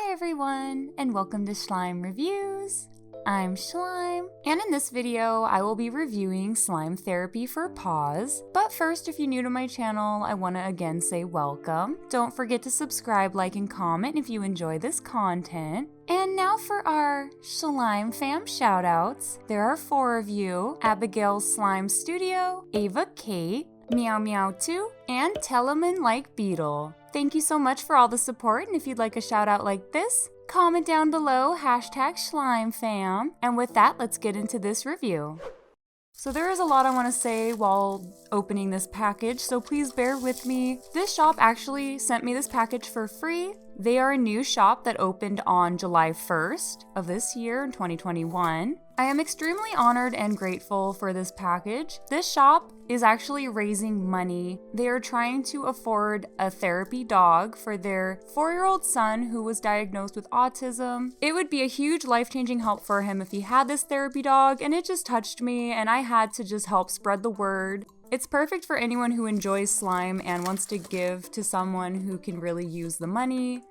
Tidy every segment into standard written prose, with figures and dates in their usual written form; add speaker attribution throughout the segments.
Speaker 1: Hi everyone, and welcome to Shlime Reviews. I'm Shlime, and in this video, I will be reviewing slime therapy for Paws. But first, if you're new to my channel, I want to again say welcome. Don't forget to subscribe, like, and comment if you enjoy this content. And now for our Shlime fam shoutouts. There are 4 of you: Abigail Slime Studio, Ava Kate, Meow Meow 2, and Telemann Like Beetle. Thank you so much for all the support, and if you'd like a shout out like this, comment down below, #ShlimeFam. And with that, let's get into this review. So there is a lot I want to say while opening this package, so please bear with me. This shop actually sent me this package for free. They are a new shop that opened on July 1st of this year in 2021. I am extremely honored and grateful for this package. This shop is actually raising money. They are trying to afford a therapy dog for their 4-year-old son who was diagnosed with autism. It would be a huge life-changing help for him if he had this therapy dog, and it just touched me, and I had to just help spread the word. It's perfect for anyone who enjoys slime and wants to give to someone who can really use the money.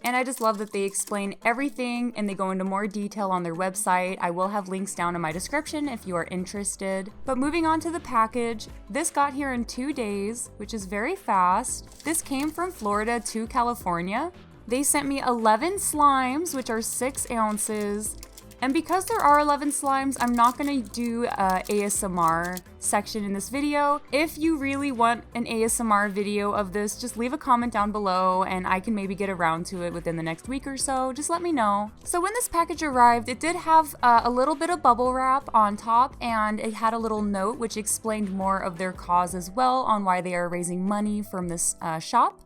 Speaker 1: And I just love that they explain everything and they go into more detail on their website. I will have links down in my description if you are interested. But moving on to the package, this got here in 2 days, which is very fast. This came from Florida to California. They sent me 11 slimes, which are 6 ounces. And because there are 11 slimes, I'm not going to do a ASMR section in this video. If you really want an ASMR video of this, just leave a comment down below and I can maybe get around to it within the next week or so. Just let me know. So when this package arrived, it did have a little bit of bubble wrap on top, and it had a little note which explained more of their cause as well on why they are raising money from this shop.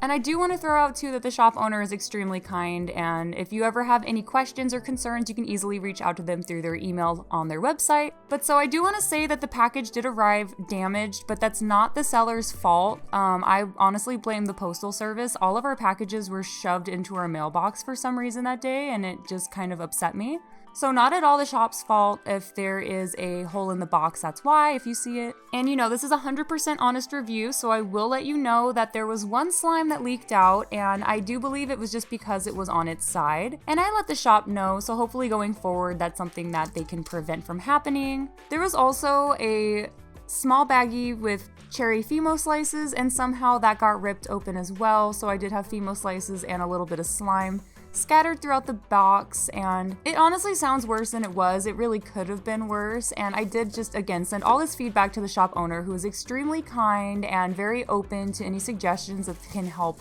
Speaker 1: And I do want to throw out too that the shop owner is extremely kind, and if you ever have any questions or concerns, you can easily reach out to them through their email on their website. But so I do want to say that the package did arrive damaged, but that's not the seller's fault. I honestly blame the postal service. All of our packages were shoved into our mailbox for some reason that day, and it just kind of upset me. So not at all the shop's fault. If there is a hole in the box, that's why, if you see it. And you know, this is a 100% honest review, so I will let you know that there was one slime that leaked out, and I do believe it was just because it was on its side. And I let the shop know, so hopefully going forward, that's something that they can prevent from happening. There was also a small baggie with cherry Fimo slices, and somehow that got ripped open as well, so I did have Fimo slices and a little bit of slime scattered throughout the box, and it honestly sounds worse than it was. It really could have been worse, and I did just again send all this feedback to the shop owner, who is extremely kind and very open to any suggestions that can help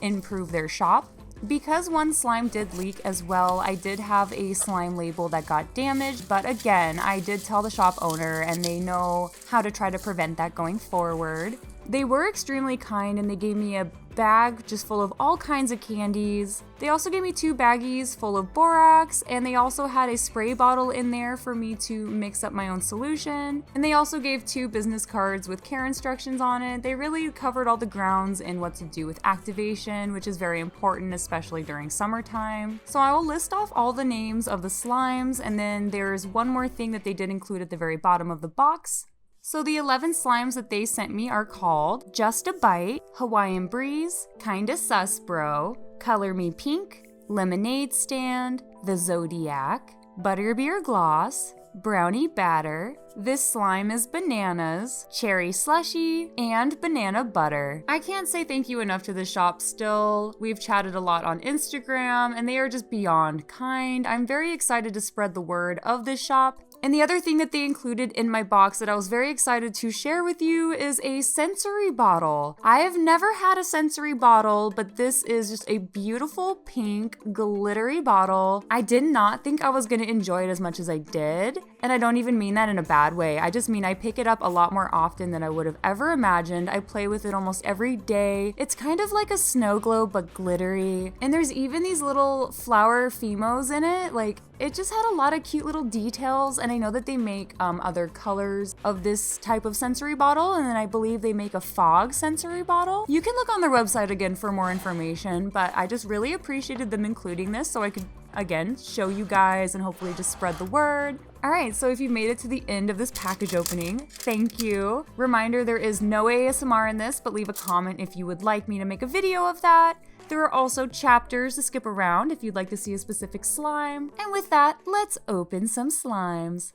Speaker 1: improve their shop. Because one slime did leak as well, I did have a slime label that got damaged, but again, I did tell the shop owner and they know how to try to prevent that going forward. They were extremely kind and they gave me a bag just full of all kinds of candies. They also gave me 2 baggies full of borax, and they also had a spray bottle in there for me to mix up my own solution. And they also gave 2 business cards with care instructions on it. They really covered all the grounds in what to do with activation, which is very important, especially during summertime. So I will list off all the names of the slimes, and then there's one more thing that they did include at the very bottom of the box. So the 11 slimes that they sent me are called Just a Bite, Hawaiian Breeze, Kinda Sus Bro, Color Me Pink, Lemonade Stand, The Zodiac, Butterbeer Gloss, Brownie Batter, This Slime is Bananas, Cherry Slushie, and Banana Butter. I can't say thank you enough to the shop still. We've chatted a lot on Instagram, and they are just beyond kind. I'm very excited to spread the word of this shop. And the other thing that they included in my box that I was very excited to share with you is a sensory bottle. I have never had a sensory bottle, but this is just a beautiful pink glittery bottle. I did not think I was going to enjoy it as much as I did. And I don't even mean that in a bad way. I just mean I pick it up a lot more often than I would have ever imagined. I play with it almost every day. It's kind of like a snow globe, but glittery. And there's even these little flower Fimos in it. Like, it just had a lot of cute little details, and I know that they make other colors of this type of sensory bottle, and then I believe they make a fog sensory bottle. You can look on their website again for more information, but I just really appreciated them including this so I could, again, show you guys and hopefully just spread the word. Alright, so if you made it to the end of this package opening, thank you. Reminder, there is no ASMR in this, but leave a comment if you would like me to make a video of that. There are also chapters to skip around if you'd like to see a specific slime. And with that, let's open some slimes.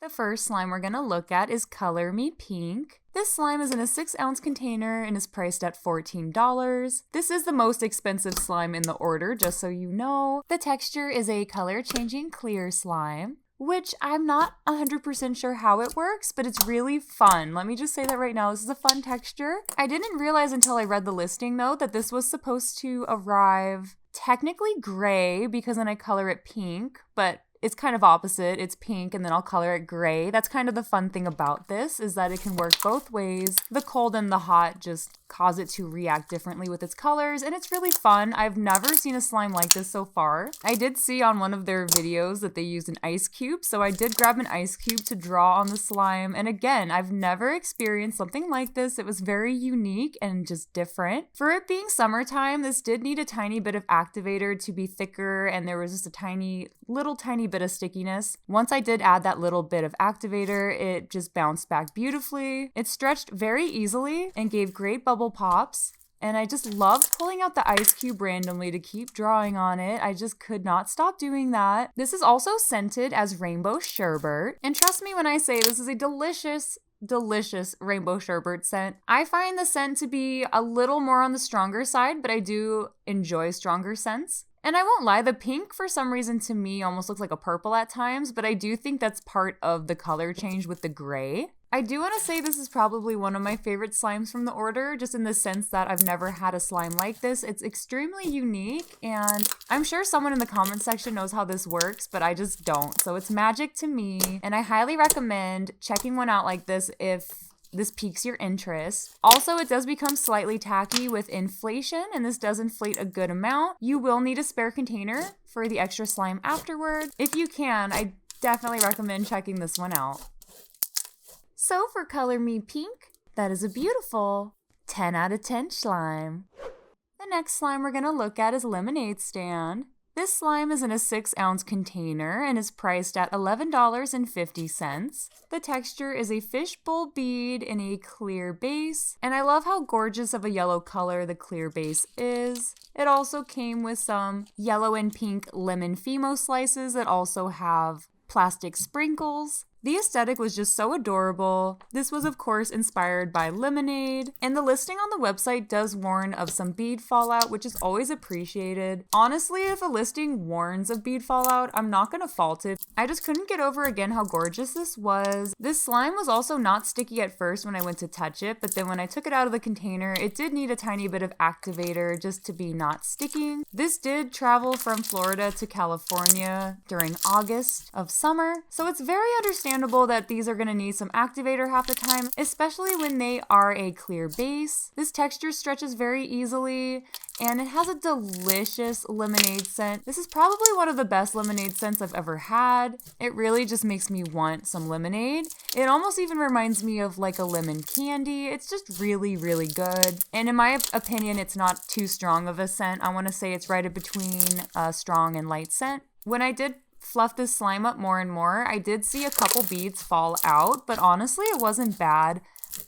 Speaker 1: The first slime we're gonna look at is Color Me Pink. This slime is in a 6-ounce container and is priced at $14. This is the most expensive slime in the order, just so you know. The texture is a color-changing clear slime, which I'm not 100% sure how it works, but it's really fun. Let me just say that right now, this is a fun texture. I didn't realize until I read the listing though that this was supposed to arrive technically gray because then I color it pink, but it's kind of opposite. It's pink and then I'll color it gray. That's kind of the fun thing about this, is that it can work both ways. The cold and the hot just cause it to react differently with its colors, and it's really fun. I've never seen a slime like this so far. I did see on one of their videos that they used an ice cube, so I did grab an ice cube to draw on the slime. And again, I've never experienced something like this. It was very unique and just different. For it being summertime, this did need a tiny bit of activator to be thicker, and there was just a tiny bit of stickiness. Once I did add that little bit of activator, it just bounced back beautifully. It stretched very easily and gave great bubble pops. And I just loved pulling out the ice cube randomly to keep drawing on it. I just could not stop doing that. This is also scented as Rainbow Sherbet. And trust me when I say this is a delicious Rainbow Sherbet scent. I find the scent to be a little more on the stronger side, but I do enjoy stronger scents. And I won't lie, the pink for some reason to me almost looks like a purple at times, but I do think that's part of the color change with the gray. I do want to say this is probably one of my favorite slimes from the order, just in the sense that I've never had a slime like this. It's extremely unique, and I'm sure someone in the comment section knows how this works, but I just don't. So it's magic to me, and I highly recommend checking one out like this if this piques your interest. Also, it does become slightly tacky with inflation, and this does inflate a good amount. You will need a spare container for the extra slime afterward. If you can, I definitely recommend checking this one out. So for Color Me Pink, that is a beautiful 10 out of 10 slime. The next slime we're gonna look at is Lemonade Stand. This slime is in a 6-ounce container and is priced at $11.50. The texture is a fishbowl bead in a clear base, and I love how gorgeous of a yellow color the clear base is. It also came with some yellow and pink lemon Fimo slices that also have plastic sprinkles. The aesthetic was just so adorable. This was of course inspired by lemonade, and the listing on the website does warn of some bead fallout, which is always appreciated. Honestly, if a listing warns of bead fallout, I'm not gonna fault it. I just couldn't get over again how gorgeous this was. This slime was also not sticky at first when I went to touch it, but then when I took it out of the container, it did need a tiny bit of activator just to be not sticking. This did travel from Florida to California during August of summer, so it's very understandable that these are going to need some activator half the time, especially when they are a clear base. This texture stretches very easily, and it has a delicious lemonade scent. This is probably one of the best lemonade scents I've ever had. It really just makes me want some lemonade. It almost even reminds me of like a lemon candy. It's just really, really good. And in my opinion, it's not too strong of a scent. I want to say it's right in between a strong and light scent. When I did fluff this slime up more and more, I did see a couple beads fall out, but honestly, it wasn't bad.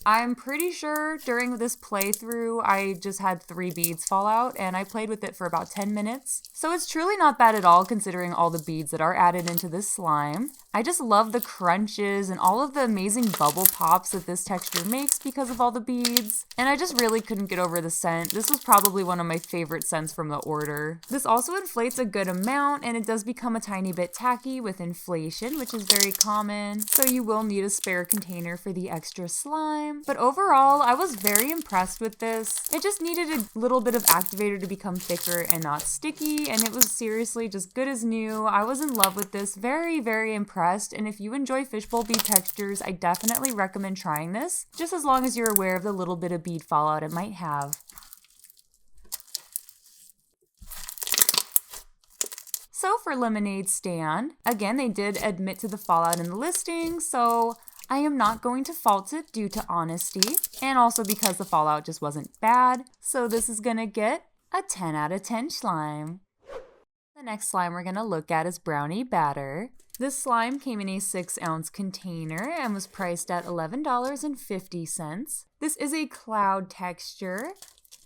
Speaker 1: I'm pretty sure during this playthrough, I just had 3 beads fall out, and I played with it for about 10 minutes. So it's truly not bad at all considering all the beads that are added into this slime. I just love the crunches and all of the amazing bubble pops that this texture makes because of all the beads. And I just really couldn't get over the scent. This was probably one of my favorite scents from the order. This also inflates a good amount, and it does become a tiny bit tacky with inflation, which is very common. So you will need a spare container for the extra slime. But overall, I was very impressed with this. It just needed a little bit of activator to become thicker and not sticky, and it was seriously just good as new. I was in love with this, very, very impressed. And if you enjoy fishbowl bead textures, I definitely recommend trying this, just as long as you're aware of the little bit of bead fallout it might have. So for Lemonade Stand, again, they did admit to the fallout in the listing, so I am not going to fault it due to honesty, and also because the fallout just wasn't bad. So this is gonna get a 10 out of 10 slime. The next slime we're gonna look at is Brownie Batter. This slime came in a 6-ounce container and was priced at $11.50. This is a cloud texture,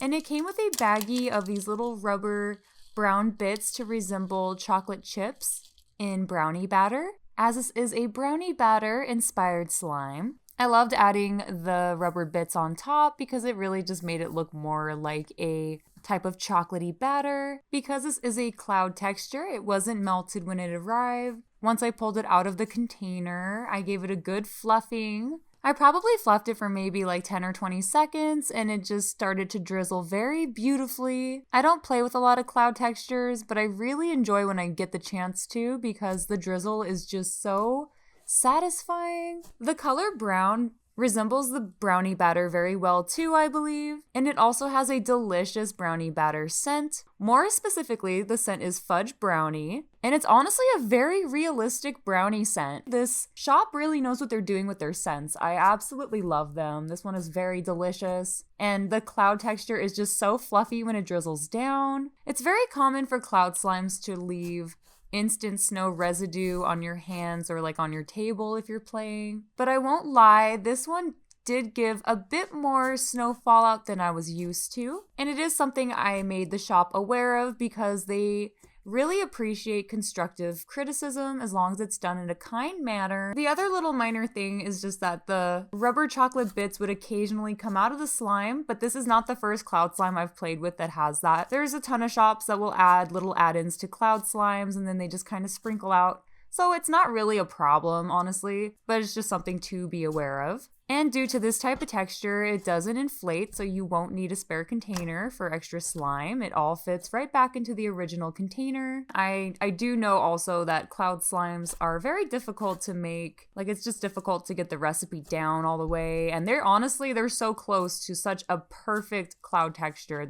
Speaker 1: And it came with a baggie of these little rubber brown bits to resemble chocolate chips in brownie batter, as this is a brownie batter inspired slime. I loved adding the rubber bits on top because it really just made it look more like a type of chocolatey batter. Because this is a cloud texture, it wasn't melted when it arrived. Once I pulled it out of the container, I gave it a good fluffing. I probably fluffed it for maybe like 10 or 20 seconds and it just started to drizzle very beautifully. I don't play with a lot of cloud textures, but I really enjoy when I get the chance to because the drizzle is just so satisfying. The color brown resembles the brownie batter very well too, I believe. And it also has a delicious brownie batter scent. More specifically, the scent is Fudge Brownie. And it's honestly a very realistic brownie scent. This shop really knows what they're doing with their scents. I absolutely love them. This one is very delicious. And the cloud texture is just so fluffy when it drizzles down. It's very common for cloud slimes to leave instant snow residue on your hands or like on your table if you're playing. But I won't lie, this one did give a bit more snow fallout than I was used to. And it is something I made the shop aware of because they really appreciate constructive criticism as long as it's done in a kind manner. The other little minor thing is just that the rubber chocolate bits would occasionally come out of the slime, but this is not the first cloud slime I've played with that has that. There's a ton of shops that will add little add-ins to cloud slimes and then they just kind of sprinkle out. So it's not really a problem, honestly, but it's just something to be aware of. And due to this type of texture, it doesn't inflate, so you won't need a spare container for extra slime. It all fits right back into the original container. I do know also that cloud slimes are very difficult to make. Like, it's just difficult to get the recipe down all the way. And they're so close to such a perfect cloud texture.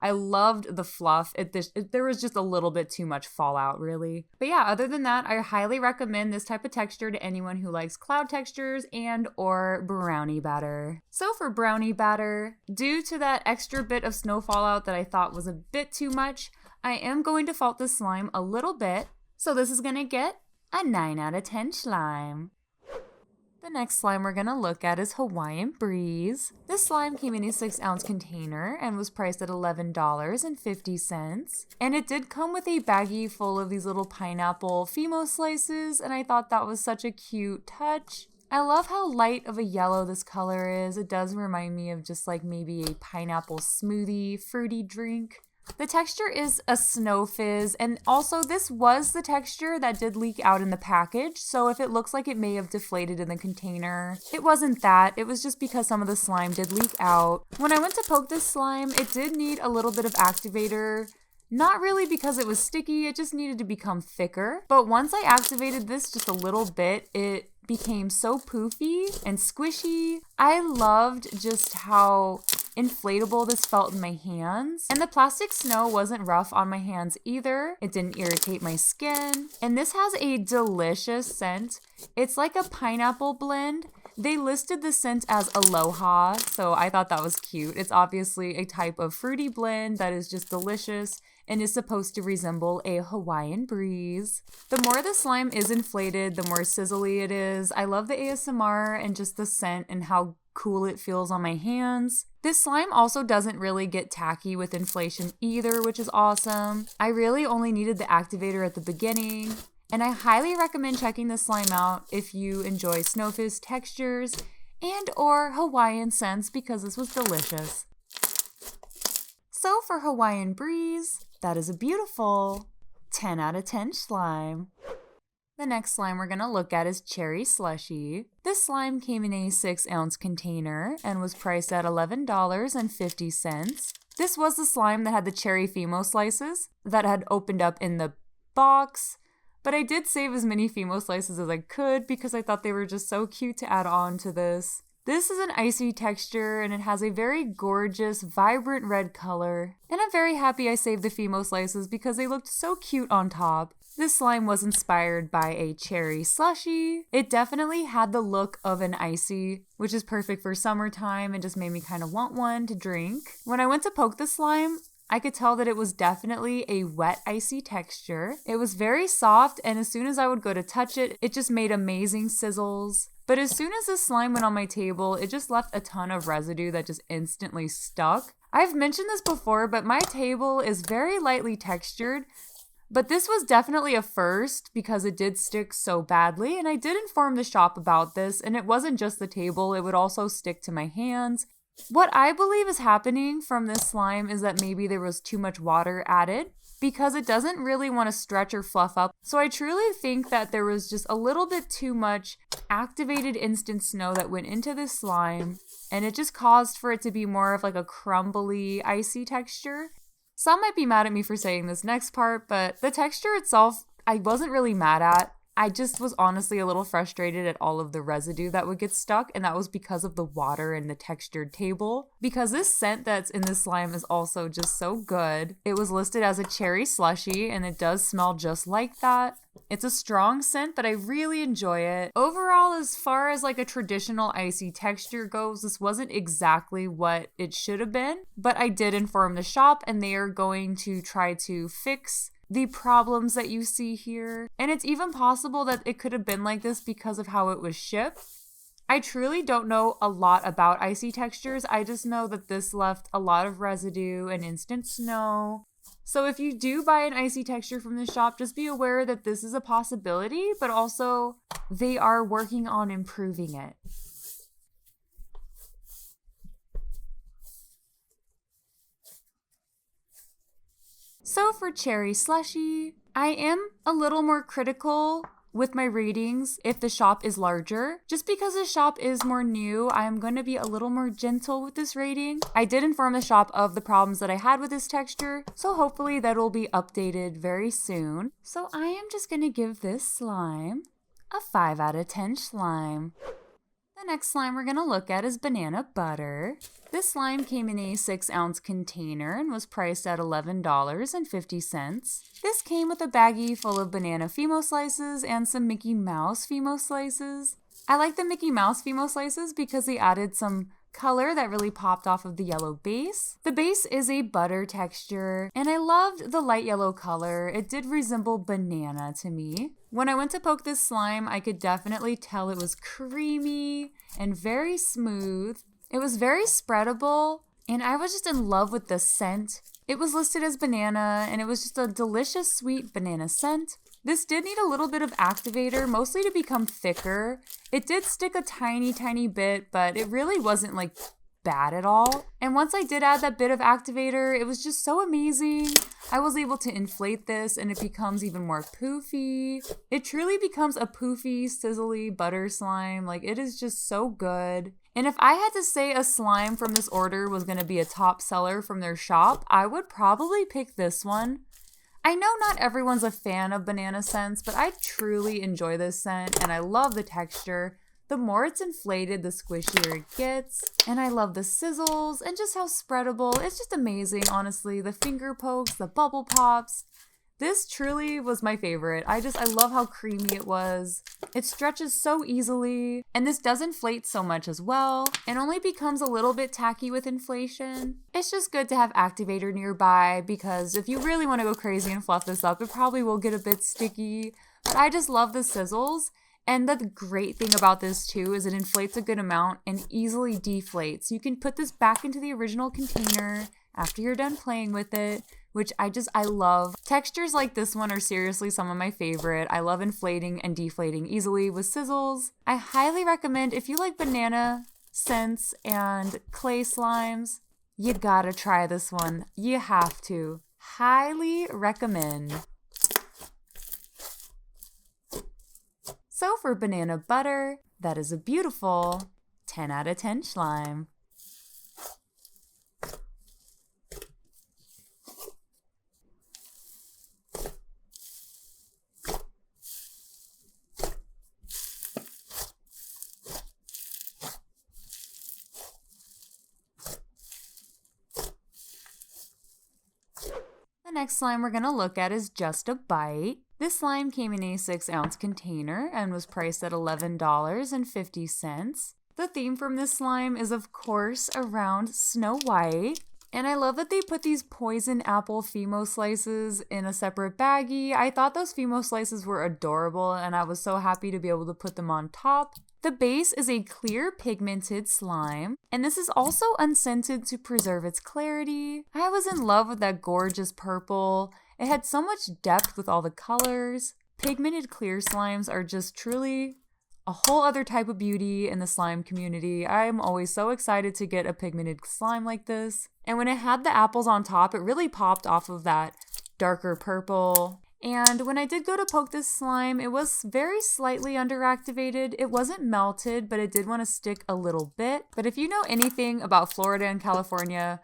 Speaker 1: I loved the fluff. There was just a little bit too much fallout, really. But yeah, other than that, I highly recommend this type of texture to anyone who likes cloud textures and or brownie batter. So for brownie batter, due to that extra bit of snow fallout that I thought was a bit too much, I am going to fault the slime a little bit. So this is gonna get a 9 out of 10 slime. The next slime we're going to look at is Hawaiian Breeze. This slime came in a 6-ounce container and was priced at $11.50. And it did come with a baggie full of these little pineapple Fimo slices, and I thought that was such a cute touch. I love how light of a yellow this color is. It does remind me of just like maybe a pineapple smoothie, fruity drink. The texture is a snow fizz, and also this was the texture that did leak out in the package, so if it looks like it may have deflated in the container, it wasn't that. It was just because some of the slime did leak out. When I went to poke this slime, it did need a little bit of activator. Not really because it was sticky, it just needed to become thicker. But once I activated this just a little bit, it became so poofy and squishy. I loved just how inflatable this felt in my hands. And the plastic snow wasn't rough on my hands either. It didn't irritate my skin. And this has a delicious scent. It's like a pineapple blend. They listed the scent as Aloha, so I thought that was cute. It's obviously a type of fruity blend that is just delicious and is supposed to resemble a Hawaiian breeze. The more the slime is inflated, the more sizzly it is. I love the ASMR and just the scent and how cool it feels on my hands. This slime also doesn't really get tacky with inflation either, which is awesome. I really only needed the activator at the beginning. And I highly recommend checking this slime out if you enjoy snow fizz textures and or Hawaiian scents because this was delicious. So for Hawaiian Breeze, that is a beautiful 10 out of 10 slime. The next slime we're going to look at is Cherry Slushie. This slime came in a 6-ounce container and was priced at $11.50. This was the slime that had the cherry Fimo slices that had opened up in the box. But I did save as many Fimo slices as I could because I thought they were just so cute to add on to this. This is an Icee texture and it has a very gorgeous, vibrant red color. And I'm very happy I saved the Fimo slices because they looked so cute on top. This slime was inspired by a cherry slushie. It definitely had the look of an Icee, which is perfect for summertime and just made me kind of want one to drink. When I went to poke the slime, I could tell that it was definitely a wet Icee texture. It was very soft, and as soon as I would go to touch it, it just made amazing sizzles. But as soon as the slime went on my table, it just left a ton of residue that just instantly stuck. I've mentioned this before, but my table is very lightly textured, but this was definitely a first because it did stick so badly, and I did inform the shop about this, and it wasn't just the table, it would also stick to my hands. What I believe is happening from this slime is that maybe there was too much water added because it doesn't really want to stretch or fluff up. So I truly think that there was just a little bit too much activated instant snow that went into this slime, and it just caused for it to be more of like a crumbly, icy texture. Some might be mad at me for saying this next part, but the texture itself, I wasn't really mad at. I just was honestly a little frustrated at all of the residue that would get stuck, and that was because of the water and the textured table. Because this scent that's in this slime is also just so good. It was listed as a cherry slushie, and it does smell just like that. It's a strong scent, but I really enjoy it. Overall, as far as like a traditional icy texture goes, this wasn't exactly what it should have been, but I did inform the shop, and they are going to try to fix the problems that you see here. And it's even possible that it could have been like this because of how it was shipped. I truly don't know a lot about icy textures. I just know that this left a lot of residue and instant snow. So if you do buy an icy texture from the shop, just be aware that this is a possibility, but also they are working on improving it. So for cherry slushie, I am a little more critical with my ratings if the shop is larger. Just because the shop is more new, I'm going to be a little more gentle with this rating. I did inform the shop of the problems that I had with this texture, so hopefully that will be updated very soon. So I am just going to give this slime a 5 out of 10 slime. The next slime we're going to look at is banana butter. This slime came in a 6-ounce container and was priced at $11.50. This came with a baggie full of banana Fimo slices and some Mickey Mouse Fimo slices. I like the Mickey Mouse Fimo slices because they added some color that really popped off of the yellow base. The base is a butter texture, and I loved the light yellow color. It did resemble banana to me. When I went to poke this slime, I could definitely tell it was creamy and very smooth. It was very spreadable, and I was just in love with the scent. It was listed as banana, and it was just a delicious sweet banana scent. This did need a little bit of activator, mostly to become thicker. It did stick a tiny bit, but it really wasn't like bad at all. And once I did add that bit of activator, it was just so amazing. I was able to inflate this and it becomes even more poofy. It truly becomes a poofy, sizzly butter slime. Like, it is just so good. And if I had to say a slime from this order was going to be a top seller from their shop, I would probably pick this one. I know not everyone's a fan of banana scents, but I truly enjoy this scent and I love the texture. The more it's inflated, the squishier it gets. And I love the sizzles and just how spreadable. It's just amazing, honestly. The finger pokes, the bubble pops. This truly was my favorite. I love how creamy it was. It stretches so easily, and this does inflate so much as well, and only becomes a little bit tacky with inflation. It's just good to have activator nearby, because if you really want to go crazy and fluff this up, it probably will get a bit sticky, but I just love the sizzles. And the great thing about this too is it inflates a good amount and easily deflates. You can put this back into the original container after you're done playing with it, which I love. Textures like this one are seriously some of my favorite. I love inflating and deflating easily with sizzles. I highly recommend, if you like banana scents and clay slimes, you gotta try this one. You have to. Highly recommend. So for banana butter, that is a beautiful 10 out of 10 slime. The next slime we're going to look at is Just a Bite. This slime came in a 6-ounce container and was priced at $11.50. The theme from this slime is, of course, around Snow White. And I love that they put these poison apple Fimo slices in a separate baggie. I thought those Fimo slices were adorable, and I was so happy to be able to put them on top. The base is a clear pigmented slime, and this is also unscented to preserve its clarity. I was in love with that gorgeous purple. It had so much depth with all the colors. Pigmented clear slimes are just truly a whole other type of beauty in the slime community. I'm always so excited to get a pigmented slime like this. And when it had the apples on top, it really popped off of that darker purple. And when I did go to poke this slime, it was very slightly underactivated. It wasn't melted, but it did want to stick a little bit. But if you know anything about Florida and California,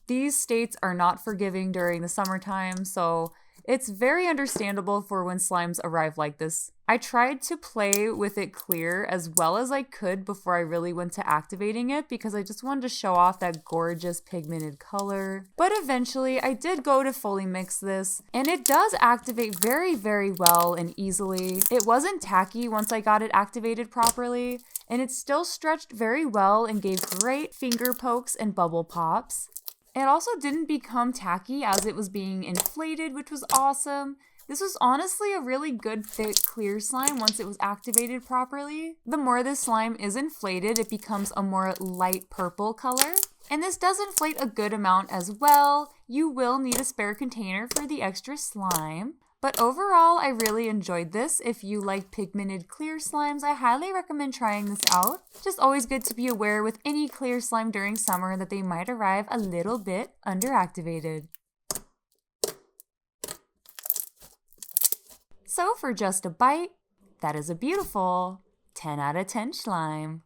Speaker 1: these states are not forgiving during the summertime, so it's very understandable for when slimes arrive like this. I tried to play with it clear as well as I could before I really went to activating it because I just wanted to show off that gorgeous pigmented color. But eventually I did go to fully mix this, and it does activate very, very well and easily. It wasn't tacky once I got it activated properly, and it still stretched very well and gave great finger pokes and bubble pops. It also didn't become tacky as it was being inflated, which was awesome. This was honestly a really good thick clear slime once it was activated properly. The more this slime is inflated, it becomes a more light purple color. And this does inflate a good amount as well. You will need a spare container for the extra slime. But overall, I really enjoyed this. If you like pigmented clear slimes, I highly recommend trying this out. Just always good to be aware with any clear slime during summer that they might arrive a little bit underactivated. So for just a bite, that is a beautiful 10 out of 10 slime.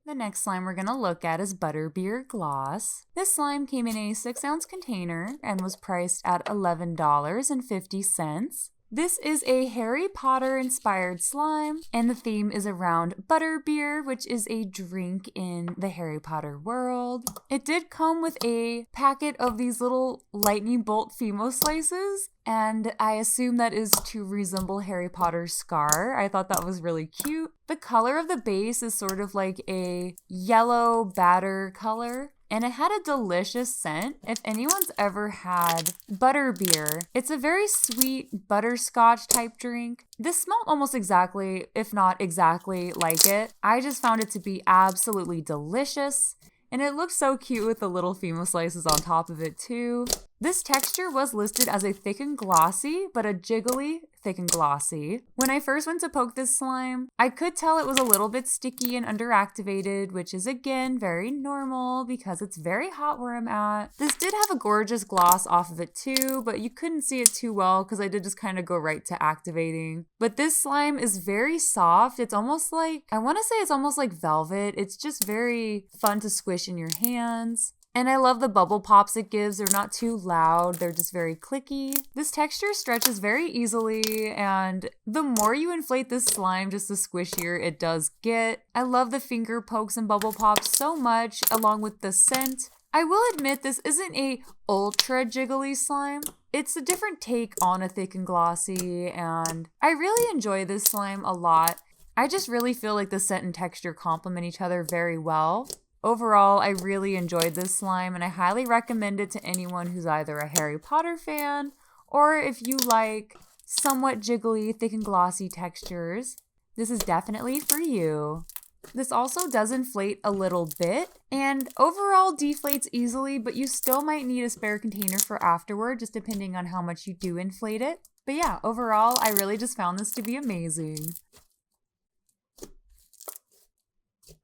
Speaker 1: The next slime we're going to look at is Butterbeer Gloss. This slime came in a 6-ounce container and was priced at $11.50. This is a Harry Potter inspired slime, and the theme is around butterbeer, which is a drink in the Harry Potter world. It did come with a packet of these little lightning bolt Fimo slices, and I assume that is to resemble Harry Potter's scar. I thought that was really cute. The color of the base is sort of like a yellow batter color, and it had a delicious scent. If anyone's ever had butterbeer, it's a very sweet butterscotch type drink. This smelled almost exactly, if not exactly like it. I just found it to be absolutely delicious. And it looked so cute with the little Fimo slices on top of it too. This texture was listed as a thick and glossy, but a jiggly thick and glossy. When I first went to poke this slime, I could tell it was a little bit sticky and underactivated, which is again very normal because it's very hot where I'm at. This did have a gorgeous gloss off of it too, but you couldn't see it too well because I did just kind of go right to activating. But this slime is very soft. It's almost like, I want to say it's almost like velvet. It's just very fun to squish in your hands. And I love the bubble pops it gives. They're not too loud. They're just very clicky. This texture stretches very easily, and the more you inflate this slime, just the squishier it does get. I love the finger pokes and bubble pops so much, along with the scent. I will admit this isn't a ultra jiggly slime. It's a different take on a thick and glossy, and I really enjoy this slime a lot. I just really feel like the scent and texture complement each other very well. Overall, I really enjoyed this slime, and I highly recommend it to anyone who's either a Harry Potter fan or if you like somewhat jiggly, thick and glossy textures. This is definitely for you. This also does inflate a little bit and overall deflates easily, but you still might need a spare container for afterward, just depending on how much you do inflate it. But yeah, overall, I really just found this to be amazing.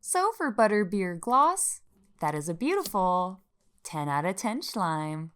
Speaker 1: So for Butterbeer Gloss, that is a beautiful 10 out of 10 slime.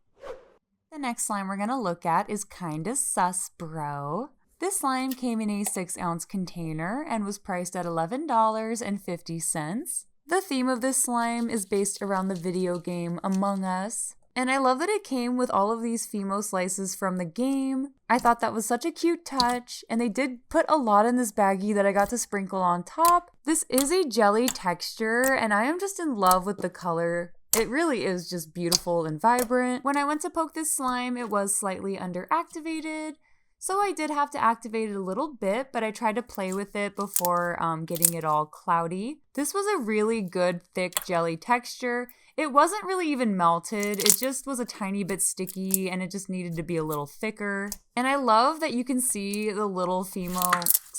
Speaker 1: The next slime we're going to look at is Kinda Sus Bro. This slime came in a 6-ounce container and was priced at $11.50. The theme of this slime is based around the video game Among Us. And I love that it came with all of these Fimo slices from the game. I thought that was such a cute touch, and they did put a lot in this baggie that I got to sprinkle on top. This is a jelly texture, and I am just in love with the color. It really is just beautiful and vibrant. When I went to poke this slime, it was slightly underactivated, so I did have to activate it a little bit, but I tried to play with it before getting it all cloudy. This was a really good thick jelly texture. It wasn't really even melted, it just was a tiny bit sticky and it just needed to be a little thicker. And I love that you can see the little Fimo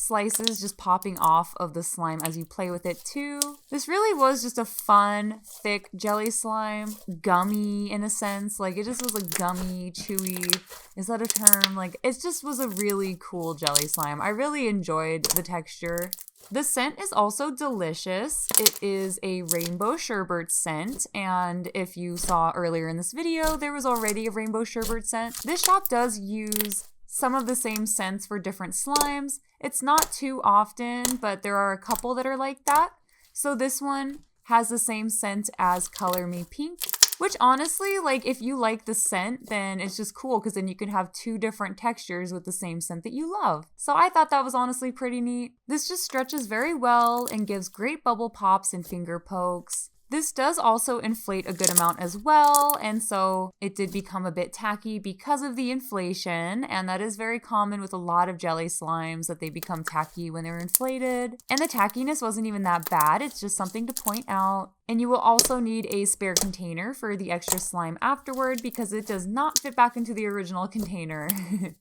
Speaker 1: slices just popping off of the slime as you play with it too. This really was just a fun, thick jelly slime. Gummy in a sense. Like, it just was like gummy, chewy. Is that a term? Like, it just was a really cool jelly slime. I really enjoyed the texture. The scent is also delicious. It is a rainbow sherbet scent, and if you saw earlier in this video, there was already a rainbow sherbet scent. This shop does use some of the same scents for different slimes. It's not too often, but there are a couple that are like that. So this one has the same scent as Color Me Pink, which honestly, like, if you like the scent, then it's just cool because then you can have two different textures with the same scent that you love. So I thought that was honestly pretty neat. This just stretches very well and gives great bubble pops and finger pokes. This does also inflate a good amount as well, and so it did become a bit tacky because of the inflation, and that is very common with a lot of jelly slimes, that they become tacky when they're inflated. And the tackiness wasn't even that bad, it's just something to point out. And you will also need a spare container for the extra slime afterward because it does not fit back into the original container.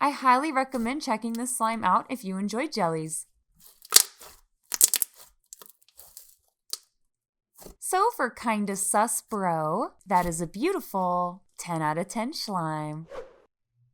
Speaker 1: I highly recommend checking this slime out if you enjoy jellies. So for Kinda Sus Bro, that is a beautiful 10 out of 10 slime.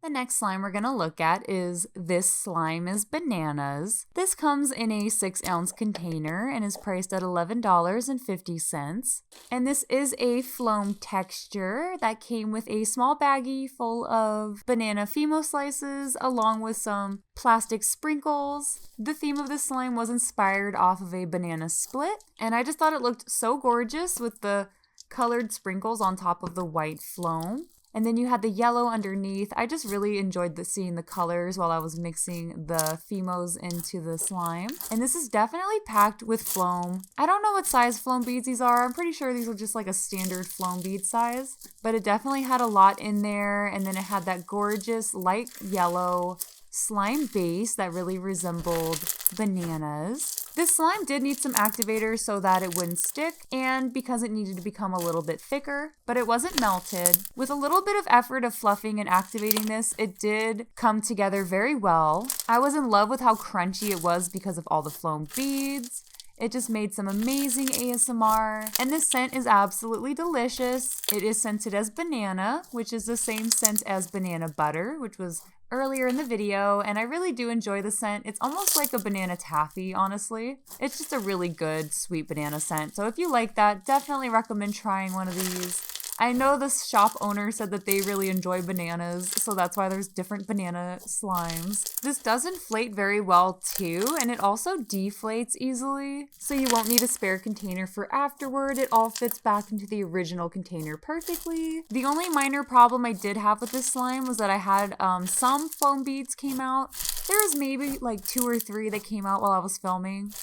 Speaker 1: The next slime we're going to look at is This Slime is Bananas. This comes in a 6-ounce container and is priced at $11.50. And this is a Floam texture that came with a small baggie full of banana Fimo slices along with some plastic sprinkles. The theme of this slime was inspired off of a banana split, and I just thought it looked so gorgeous with the colored sprinkles on top of the white Floam. And then you had the yellow underneath. I just really enjoyed seeing the colors while I was mixing the Fimos into the slime. And this is definitely packed with Floam. I don't know what size Floam beads these are. I'm pretty sure these are just like a standard Floam bead size. But it definitely had a lot in there. And then it had that gorgeous light yellow slime base that really resembled bananas. This slime did need some activators so that it wouldn't stick, and because it needed to become a little bit thicker, but it wasn't melted. With a little bit of effort of fluffing and activating this, it did come together very well. I was in love with how crunchy it was because of all the Floam beads. It just made some amazing ASMR. And this scent is absolutely delicious. It is scented as banana, which is the same scent as banana butter, which was earlier in the video, and I really do enjoy the scent. It's almost like a banana taffy, honestly. It's just a really good sweet banana scent. So if you like that, definitely recommend trying one of these. I know the shop owner said that they really enjoy bananas, so that's why there's different banana slimes. This does inflate very well too, and it also deflates easily, so you won't need a spare container for afterward. It all fits back into the original container perfectly. The only minor problem I did have with this slime was that I had some foam beads came out. There was maybe like 2 or 3 that came out while I was filming,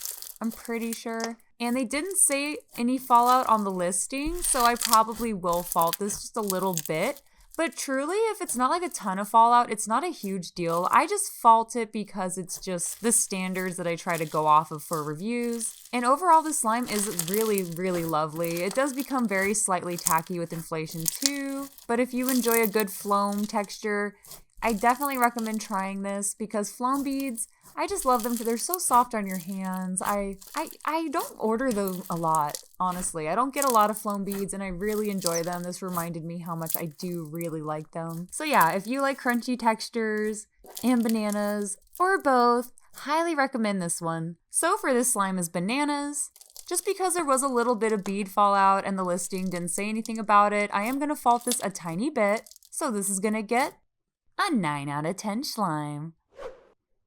Speaker 1: I'm pretty sure. And they didn't say any fallout on the listing, so I probably will fault this just a little bit. But truly, if it's not like a ton of fallout, it's not a huge deal. I just fault it because it's just the standards that I try to go off of for reviews. And overall, the slime is really, really lovely. It does become very slightly tacky with inflation too. But if you enjoy a good Floam texture, I definitely recommend trying this because Floam beads, I just love them because they're so soft on your hands. I don't order them a lot, honestly. I don't get a lot of Floam beads and I really enjoy them. This reminded me how much I do really like them. So yeah, if you like crunchy textures and bananas or both, highly recommend this one. So for This Slime is Bananas, just because there was a little bit of bead fallout and the listing didn't say anything about it, I am going to fault this a tiny bit. So this is going to get a 9 out of 10 slime.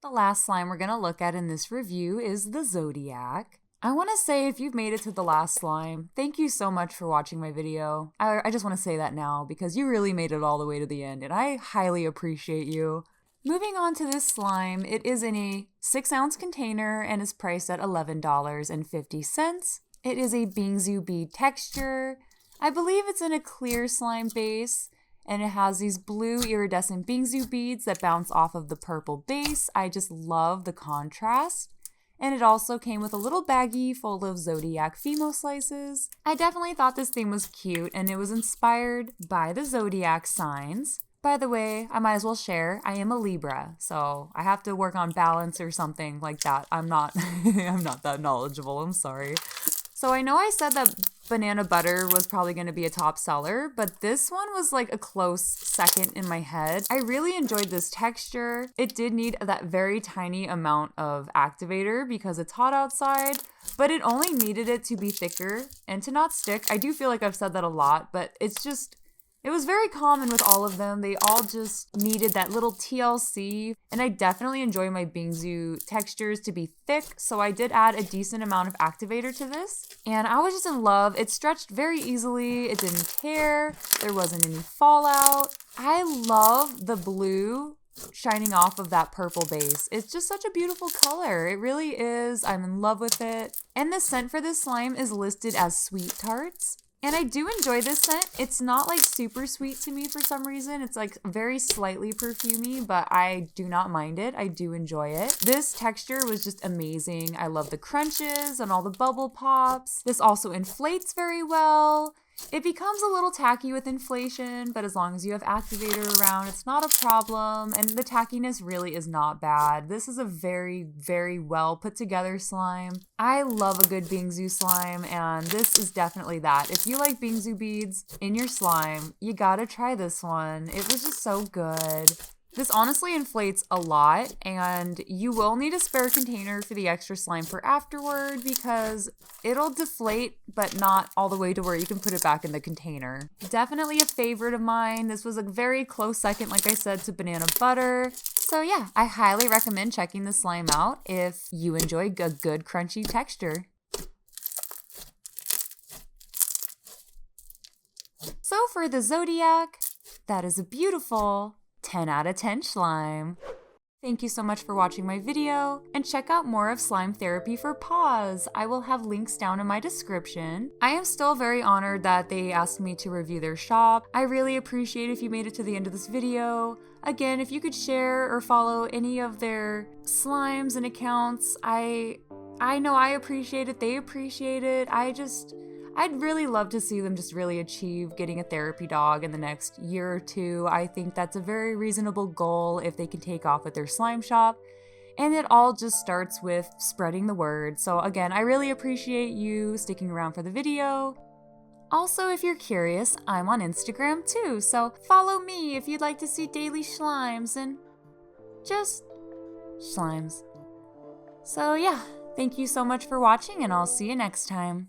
Speaker 1: The last slime we're going to look at in this review is the Zodiac. I want to say if you've made it to the last slime, thank you so much for watching my video. I just want to say that now because you really made it all the way to the end and I highly appreciate you. Moving on to this slime, it is in a 6-ounce container and is priced at $11.50. It is a Bingsu bead texture. I believe it's in a clear slime base. And it has these blue iridescent Bingsu beads that bounce off of the purple base. I just love the contrast. And it also came with a little baggie full of Zodiac Fimo slices. I definitely thought this theme was cute and it was inspired by the Zodiac signs. By the way, I might as well share, I am a Libra, so I have to work on balance or something like that. I'm not, I'm not that knowledgeable, I'm sorry. So I know I said that banana butter was probably going to be a top seller, but this one was like a close second in my head. I really enjoyed this texture. It did need that very tiny amount of activator because it's hot outside, but it only needed it to be thicker and to not stick. I do feel like I've said that a lot, but it's just, it was very common with all of them. They all just needed that little TLC, and I definitely enjoy my Bingsu textures to be thick, so I did add a decent amount of activator to this, and I was just in love. It stretched very easily, it didn't tear, there wasn't any fallout. I love the blue shining off of that purple base. It's just such a beautiful color. It really is. I'm in love with it. And the scent for this slime is listed as Sweet Tarts. And I do enjoy this scent. It's not like super sweet to me for some reason. It's like very slightly perfumey, but I do not mind it. I do enjoy it. This texture was just amazing. I love the crunches and all the bubble pops. This also inflates very well. It becomes a little tacky with inflation, but as long as you have activator around, it's not a problem, and the tackiness really is not bad. This is a very, very well put together slime. I love a good Bingsu slime, and this is definitely that. If you like Bingsu beads in your slime, you gotta try this one. It was just so good. This honestly inflates a lot, and you will need a spare container for the extra slime for afterward because it'll deflate, but not all the way to where you can put it back in the container. Definitely a favorite of mine. This was a very close second, like I said, to banana butter. So yeah, I highly recommend checking the slime out if you enjoy a good crunchy texture. So for the Zodiac, that is a beautiful 10 out of 10 slime. Thank you so much for watching my video, and check out more of slime therapy for Paws. I will have links down in my description. I am still very honored that they asked me to review their shop. I really appreciate if you made it to the end of this video. Again, if you could share or follow any of their slimes and accounts, I know I appreciate it, they appreciate it. I'd really love to see them just really achieve getting a therapy dog in the next year or two. I think that's a very reasonable goal if they can take off with their slime shop. And it all just starts with spreading the word. So again, I really appreciate you sticking around for the video. Also, if you're curious, I'm on Instagram too, so follow me if you'd like to see daily slimes and just slimes. So yeah, thank you so much for watching, and I'll see you next time.